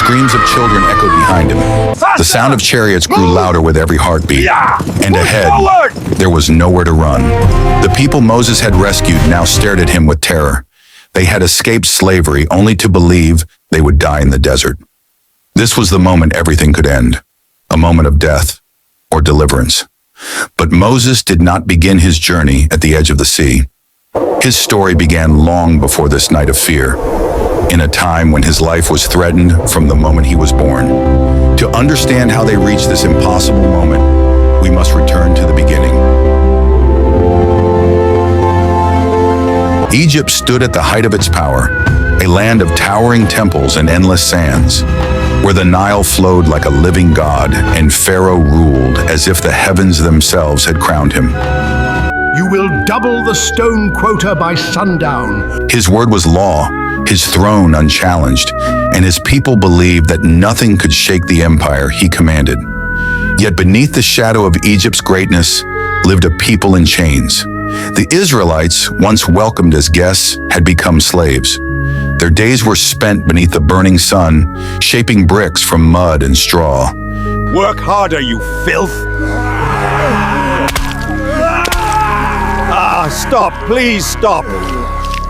screams of children echoed behind him. The sound of chariots grew louder with every heartbeat. And ahead, there was nowhere to run. The people Moses had rescued now stared at him with terror. They had escaped slavery only to believe they would die in the desert. This was the moment everything could end, a moment of death or deliverance. But Moses did not begin his journey at the edge of the sea. His story began long before this night of fear, in a time when his life was threatened from the moment he was born. To understand how they reached this impossible moment, we must return to the beginning. Egypt stood at the height of its power, a land of towering temples and endless sands, where the Nile flowed like a living god and Pharaoh ruled as if the heavens themselves had crowned him. You will double the stone quota by sundown. His word was law, his throne unchallenged, and his people believed that nothing could shake the empire he commanded. Yet beneath the shadow of Egypt's greatness lived a people in chains. The Israelites, once welcomed as guests, had become slaves. Their days were spent beneath the burning sun, shaping bricks from mud and straw. Work harder, you filth! Stop, please stop!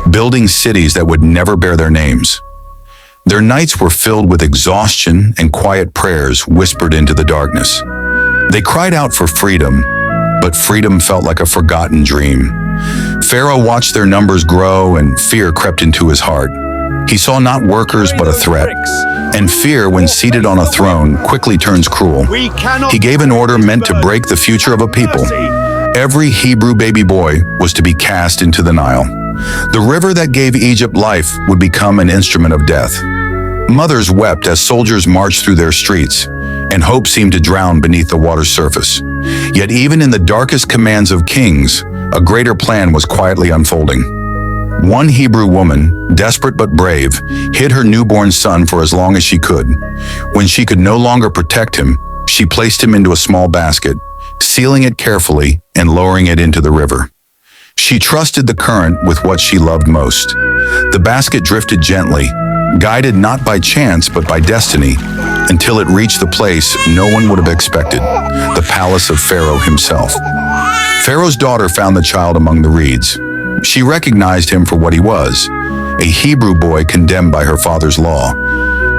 Building cities that would never bear their names. Their nights were filled with exhaustion and quiet prayers whispered into the darkness. They cried out for freedom, but freedom felt like a forgotten dream. Pharaoh watched their numbers grow and fear crept into his heart. He saw not workers but a threat, and fear, when seated on a throne, quickly turns cruel. He gave an order meant to break the future of a people. Every Hebrew baby boy was to be cast into the Nile. The river that gave Egypt life would become an instrument of death. Mothers wept as soldiers marched through their streets, and hope seemed to drown beneath the water's surface. Yet even in the darkest commands of kings, a greater plan was quietly unfolding. One Hebrew woman, desperate but brave, hid her newborn son for as long as she could. When she could no longer protect him, she placed him into a small basket, sealing it carefully and lowering it into the river. She trusted the current with what she loved most. The basket drifted gently, guided not by chance but by destiny, until it reached the place no one would have expected, the palace of Pharaoh himself. Pharaoh's daughter found the child among the reeds. She recognized him for what he was, a Hebrew boy condemned by her father's law.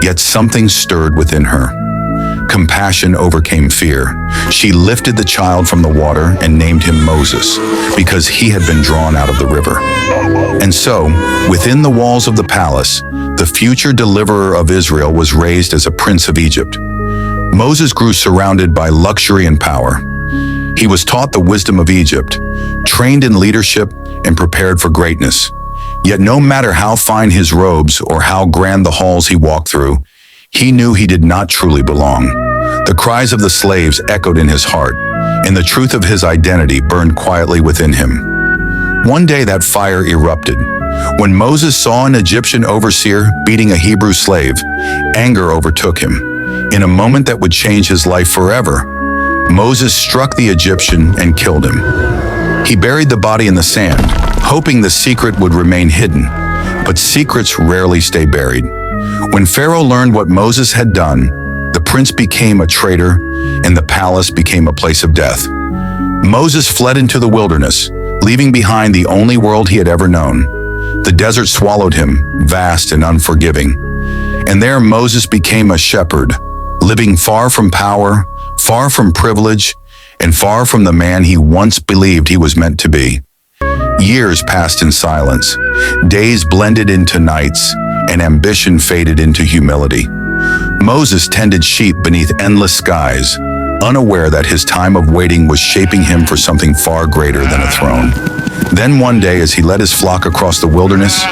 Yet something stirred within her. Compassion overcame fear. She lifted the child from the water and named him Moses, because he had been drawn out of the river. And so, within the walls of the palace, the future deliverer of Israel was raised as a prince of Egypt. Moses grew surrounded by luxury and power. He was taught the wisdom of Egypt, trained in leadership, and prepared for greatness. Yet no matter how fine his robes or how grand the halls he walked through, he knew he did not truly belong. The cries of the slaves echoed in his heart, and the truth of his identity burned quietly within him. One day that fire erupted. When Moses saw an Egyptian overseer beating a Hebrew slave, anger overtook him. In a moment that would change his life forever, Moses struck the Egyptian and killed him. He buried the body in the sand, hoping the secret would remain hidden. But secrets rarely stay buried. When Pharaoh learned what Moses had done, the prince became a traitor, and the palace became a place of death. Moses fled into the wilderness, leaving behind the only world he had ever known. The desert swallowed him, vast and unforgiving. And there Moses became a shepherd, living far from power, far from privilege, and far from the man he once believed he was meant to be. Years passed in silence. Days blended into nights, and ambition faded into humility. Moses tended sheep beneath endless skies, unaware that his time of waiting was shaping him for something far greater than a throne. Then one day, as he led his flock across the wilderness,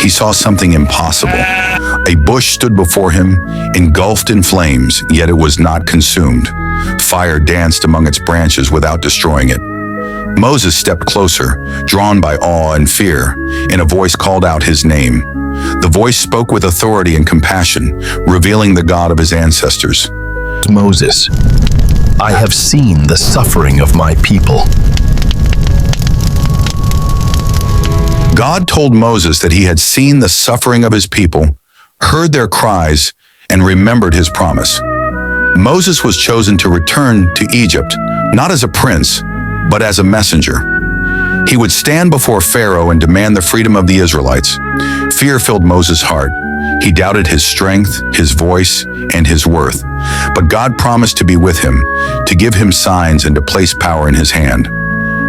he saw something impossible. A bush stood before him, engulfed in flames, yet it was not consumed. Fire danced among its branches without destroying it. Moses stepped closer, drawn by awe and fear, and a voice called out his name. The voice spoke with authority and compassion, revealing the God of his ancestors. Moses, I have seen the suffering of my people. God told Moses that he had seen the suffering of his people, heard their cries, and remembered his promise. Moses was chosen to return to Egypt, not as a prince, but as a messenger. He would stand before Pharaoh and demand the freedom of the Israelites. Fear filled Moses' heart. He doubted his strength, his voice, and his worth. But God promised to be with him, to give him signs and to place power in his hand.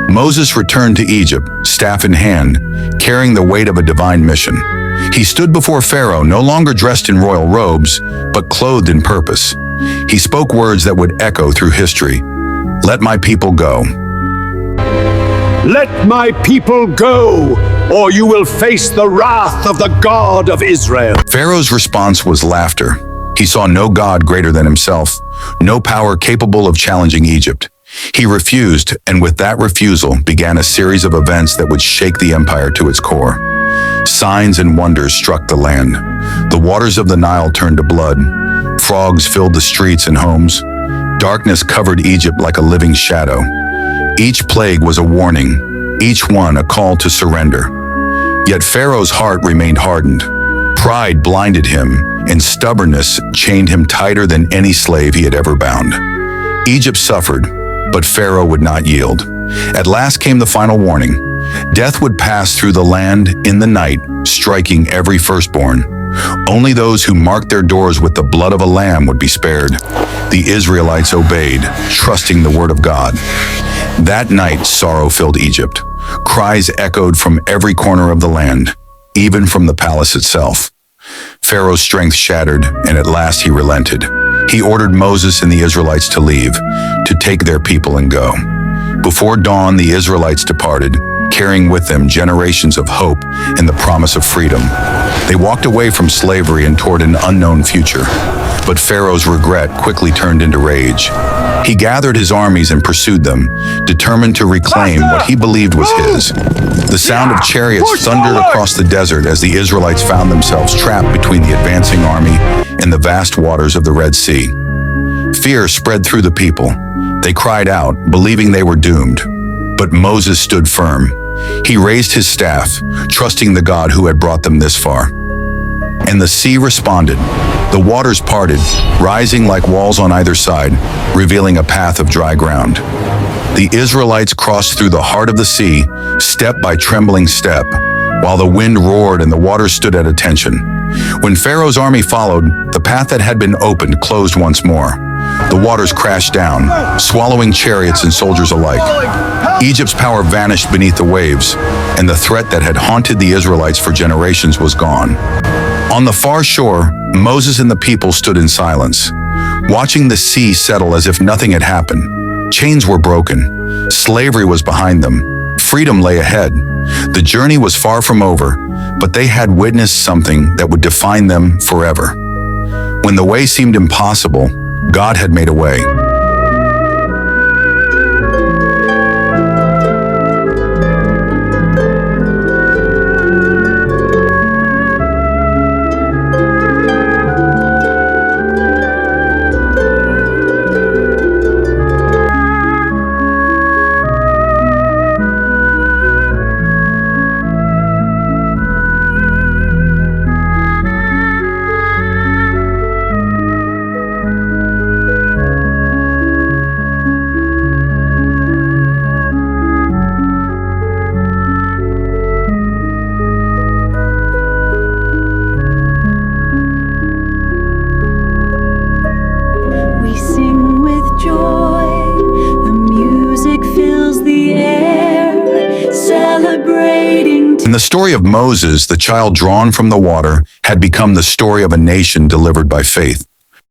Moses returned to Egypt, staff in hand, carrying the weight of a divine mission. He stood before Pharaoh, no longer dressed in royal robes, but clothed in purpose. He spoke words that would echo through history. "Let my people go." Let my people go, or you will face the wrath of the God of Israel. Pharaoh's response was laughter. He saw no God greater than himself, no power capable of challenging Egypt. He refused, and with that refusal began a series of events that would shake the empire to its core. Signs and wonders struck the land. The waters of the Nile turned to blood. Frogs filled the streets and homes. Darkness covered Egypt like a living shadow. Each plague was a warning, each one a call to surrender. Yet Pharaoh's heart remained hardened. Pride blinded him, and stubbornness chained him tighter than any slave he had ever bound. Egypt suffered, but Pharaoh would not yield. At last came the final warning. Death would pass through the land in the night, striking every firstborn. Only those who marked their doors with the blood of a lamb would be spared. The Israelites obeyed, trusting the word of God. That night, sorrow filled Egypt. Cries echoed from every corner of the land, even from the palace itself. Pharaoh's strength shattered, and at last he relented. He ordered Moses and the Israelites to leave, to take their people and go. Before dawn, the Israelites departed, carrying with them generations of hope and the promise of freedom. They walked away from slavery and toward an unknown future. But Pharaoh's regret quickly turned into rage. He gathered his armies and pursued them, determined to reclaim what he believed was his. The sound of chariots thundered across the desert as the Israelites found themselves trapped between the advancing army and the vast waters of the Red Sea. Fear spread through the people. They cried out, believing they were doomed. But Moses stood firm. He raised his staff, trusting the God who had brought them this far. And the sea responded. The waters parted, rising like walls on either side, revealing a path of dry ground. The Israelites crossed through the heart of the sea, step by trembling step, while the wind roared and the waters stood at attention. When Pharaoh's army followed, the path that had been opened closed once more. The waters crashed down, swallowing chariots and soldiers alike. Egypt's power vanished beneath the waves, and the threat that had haunted the Israelites for generations was gone. On the far shore, Moses and the people stood in silence, watching the sea settle as if nothing had happened. Chains were broken. Slavery was behind them. Freedom lay ahead. The journey was far from over, but they had witnessed something that would define them forever. When the way seemed impossible, God had made a way. In the story of Moses, the child drawn from the water had become the story of a nation delivered by faith.